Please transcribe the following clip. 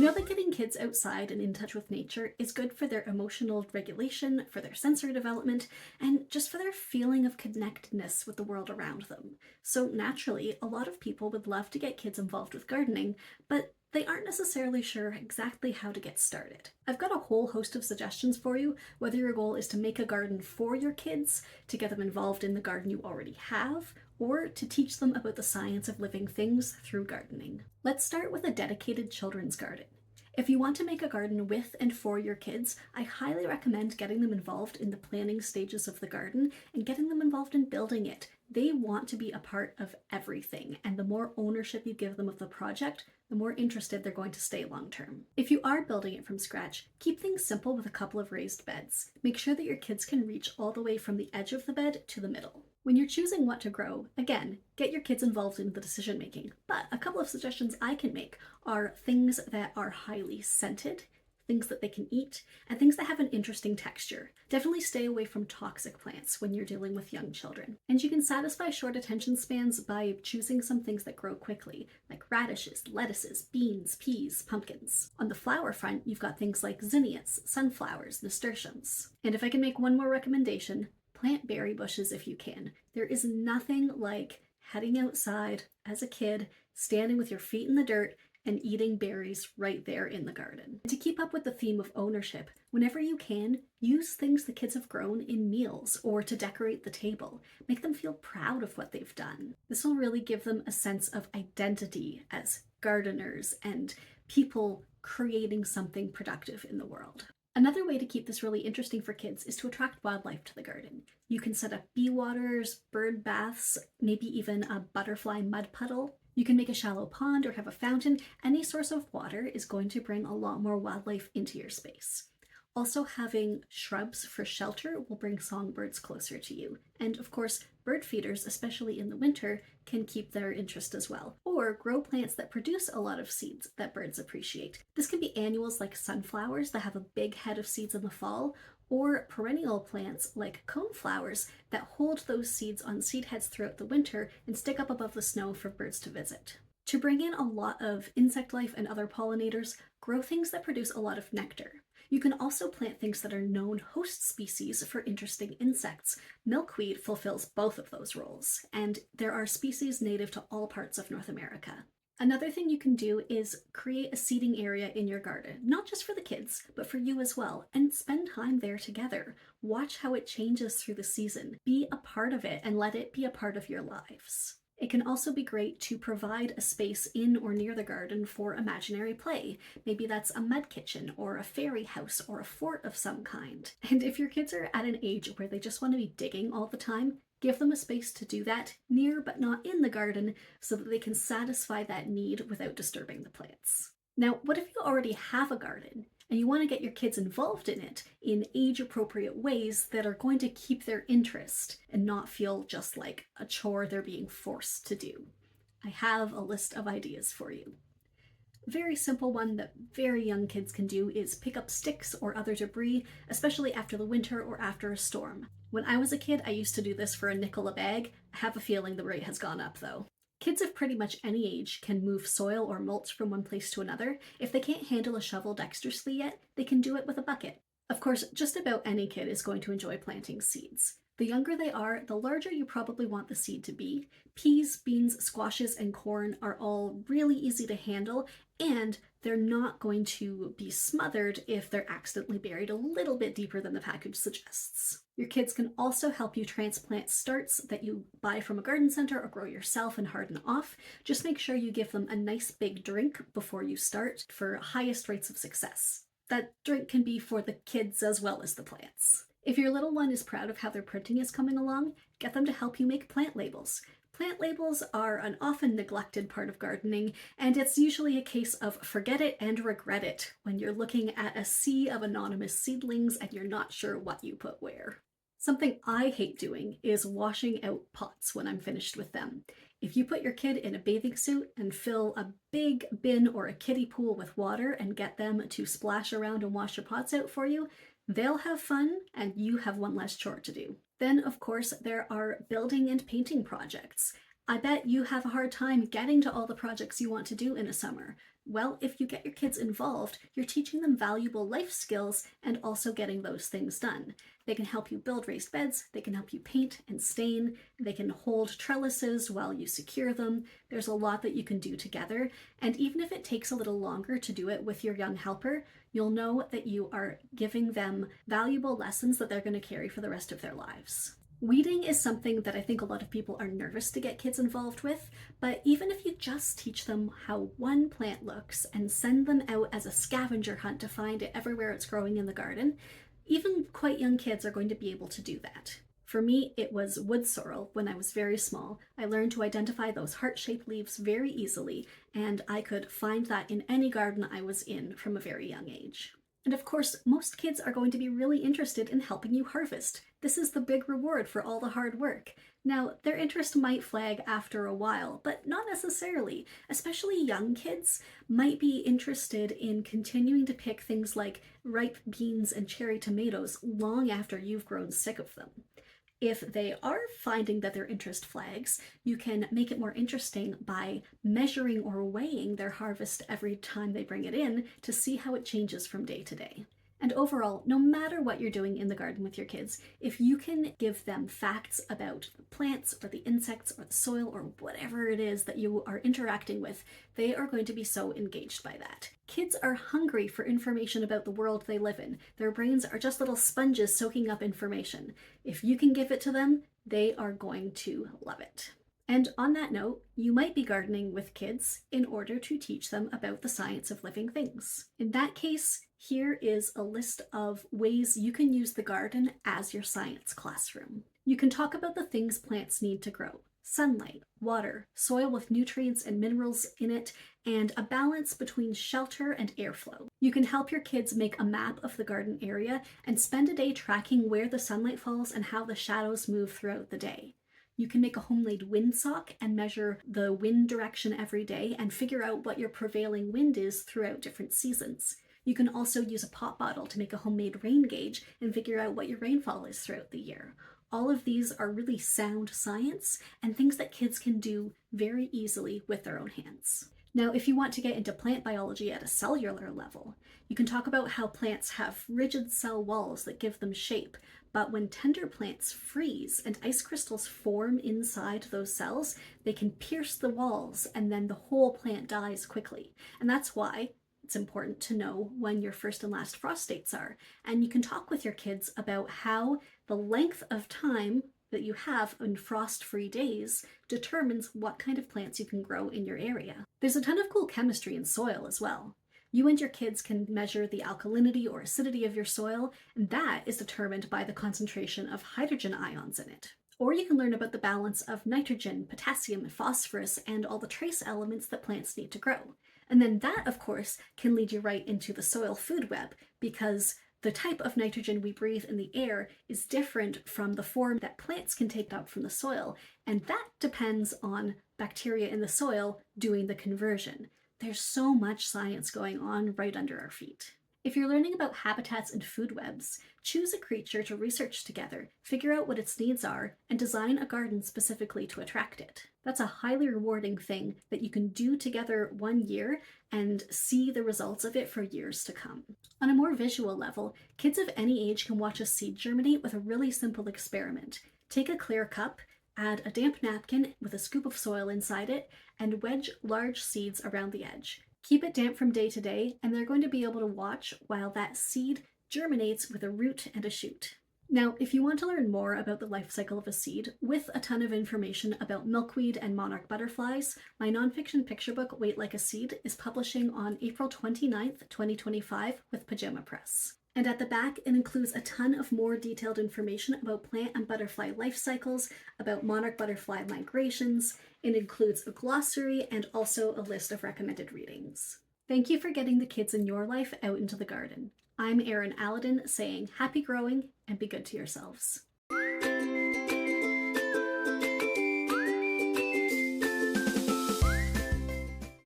We know that getting kids outside and in touch with nature is good for their emotional regulation, for their sensory development, and just for their feeling of connectedness with the world around them. So naturally, a lot of people would love to get kids involved with gardening, but they aren't necessarily sure exactly how to get started. I've got a whole host of suggestions for you, whether your goal is to make a garden for your kids, to get them involved in the garden you already have, or to teach them about the science of living things through gardening. Let's start with a dedicated children's garden. If you want to make a garden with and for your kids, I highly recommend getting them involved in the planning stages of the garden and getting them involved in building it. They want to be a part of everything, and the more ownership you give them of the project, the more interested they're going to stay long term. If you are building it from scratch, keep things simple with a couple of raised beds. Make sure that your kids can reach all the way from the edge of the bed to the middle. When you're choosing what to grow, again, get your kids involved in the decision making. But a couple of suggestions I can make are things that are highly scented, things that they can eat, and things that have an interesting texture. Definitely stay away from toxic plants when you're dealing with young children. And you can satisfy short attention spans by choosing some things that grow quickly, like radishes, lettuces, beans, peas, pumpkins. On the flower front, you've got things like zinnias, sunflowers, nasturtiums. And if I can make one more recommendation, plant berry bushes if you can. There is nothing like heading outside as a kid, standing with your feet in the dirt, and eating berries right there in the garden. And to keep up with the theme of ownership, whenever you can, use things the kids have grown in meals or to decorate the table. Make them feel proud of what they've done. This will really give them a sense of identity as gardeners and people creating something productive in the world. Another way to keep this really interesting for kids is to attract wildlife to the garden. You can set up bee waters, bird baths, maybe even a butterfly mud puddle. You can make a shallow pond or have a fountain. Any source of water is going to bring a lot more wildlife into your space. Also, having shrubs for shelter will bring songbirds closer to you. And of course, bird feeders, especially in the winter, can keep their interest as well. Or grow plants that produce a lot of seeds that birds appreciate. This can be annuals like sunflowers that have a big head of seeds in the fall, or perennial plants like coneflowers that hold those seeds on seed heads throughout the winter and stick up above the snow for birds to visit. To bring in a lot of insect life and other pollinators, grow things that produce a lot of nectar. You can also plant things that are known host species for interesting insects. Milkweed fulfills both of those roles, and there are species native to all parts of North America. Another thing you can do is create a seating area in your garden, not just for the kids, but for you as well, and spend time there together. Watch how it changes through the season. Be a part of it and let it be a part of your lives. It can also be great to provide a space in or near the garden for imaginary play. Maybe that's a mud kitchen or a fairy house or a fort of some kind. And if your kids are at an age where they just want to be digging all the time, give them a space to do that near but not in the garden so that they can satisfy that need without disturbing the plants. Now, what if you already have a garden and you want to get your kids involved in it in age-appropriate ways that are going to keep their interest and not feel just like a chore they're being forced to do? I have a list of ideas for you. A very simple one that very young kids can do is pick up sticks or other debris, especially after the winter or after a storm. When I was a kid, I used to do this for a nickel a bag. I have a feeling the rate has gone up though. Kids of pretty much any age can move soil or mulch from one place to another. If they can't handle a shovel dexterously yet, they can do it with a bucket. Of course, just about any kid is going to enjoy planting seeds. The younger they are, the larger you probably want the seed to be. Peas, beans, squashes, and corn are all really easy to handle, and they're not going to be smothered if they're accidentally buried a little bit deeper than the package suggests. Your kids can also help you transplant starts that you buy from a garden center or grow yourself and harden off. Just make sure you give them a nice big drink before you start for highest rates of success. That drink can be for the kids as well as the plants. If your little one is proud of how their printing is coming along, get them to help you make plant labels. Plant labels are an often neglected part of gardening, and it's usually a case of forget it and regret it when you're looking at a sea of anonymous seedlings and you're not sure what you put where. Something I hate doing is washing out pots when I'm finished with them. If you put your kid in a bathing suit and fill a big bin or a kiddie pool with water and get them to splash around and wash your pots out for you, they'll have fun and you have one less chore to do. Then, of course, there are building and painting projects. I bet you have a hard time getting to all the projects you want to do in a summer. Well, if you get your kids involved, you're teaching them valuable life skills and also getting those things done. They can help you build raised beds, they can help you paint and stain, they can hold trellises while you secure them. There's a lot that you can do together, and even if it takes a little longer to do it with your young helper, you'll know that you are giving them valuable lessons that they're going to carry for the rest of their lives. Weeding is something that I think a lot of people are nervous to get kids involved with, but even if you just teach them how one plant looks and send them out as a scavenger hunt to find it everywhere it's growing in the garden, even quite young kids are going to be able to do that. For me, it was wood sorrel when I was very small. I learned to identify those heart-shaped leaves very easily, and I could find that in any garden I was in from a very young age. And of course, most kids are going to be really interested in helping you harvest. This is the big reward for all the hard work. Now, their interest might flag after a while, but not necessarily. Especially young kids might be interested in continuing to pick things like ripe beans and cherry tomatoes long after you've grown sick of them. If they are finding that their interest flags, you can make it more interesting by measuring or weighing their harvest every time they bring it in to see how it changes from day to day. And overall, no matter what you're doing in the garden with your kids, if you can give them facts about the plants or the insects or the soil or whatever it is that you are interacting with, they are going to be so engaged by that. Kids are hungry for information about the world they live in. Their brains are just little sponges soaking up information. If you can give it to them, they are going to love it. And on that note, you might be gardening with kids in order to teach them about the science of living things. In that case, here is a list of ways you can use the garden as your science classroom. You can talk about the things plants need to grow: sunlight, water, soil with nutrients and minerals in it, and a balance between shelter and airflow. You can help your kids make a map of the garden area and spend a day tracking where the sunlight falls and how the shadows move throughout the day. You can make a homemade windsock and measure the wind direction every day and figure out what your prevailing wind is throughout different seasons. You can also use a pop bottle to make a homemade rain gauge and figure out what your rainfall is throughout the year. All of these are really sound science and things that kids can do very easily with their own hands. Now, if you want to get into plant biology at a cellular level, you can talk about how plants have rigid cell walls that give them shape, but when tender plants freeze and ice crystals form inside those cells, they can pierce the walls and then the whole plant dies quickly. And that's why it's important to know when your first and last frost dates are. And you can talk with your kids about how the length of time that you have in frost-free days determines what kind of plants you can grow in your area. There's a ton of cool chemistry in soil as well. You and your kids can measure the alkalinity or acidity of your soil, and that is determined by the concentration of hydrogen ions in it. Or you can learn about the balance of nitrogen, potassium, phosphorus, and all the trace elements that plants need to grow. And then that, of course, can lead you right into the soil food web, because the type of nitrogen we breathe in the air is different from the form that plants can take up from the soil, and that depends on bacteria in the soil doing the conversion. There's so much science going on right under our feet. If you're learning about habitats and food webs, choose a creature to research together, figure out what its needs are, and design a garden specifically to attract it. That's a highly rewarding thing that you can do together one year and see the results of it for years to come. On a more visual level, kids of any age can watch a seed germinate with a really simple experiment. Take a clear cup, add a damp napkin with a scoop of soil inside it, and wedge large seeds around the edge. Keep it damp from day to day, and they're going to be able to watch while that seed germinates with a root and a shoot. Now, if you want to learn more about the life cycle of a seed, with a ton of information about milkweed and monarch butterflies, my nonfiction picture book, Wait Like a Seed, is publishing on April 29th, 2025 with Pajama Press. And at the back, it includes a ton of more detailed information about plant and butterfly life cycles, about monarch butterfly migrations. It includes a glossary and also a list of recommended readings. Thank you for getting the kids in your life out into the garden. I'm Erin Alladin saying happy growing and be good to yourselves.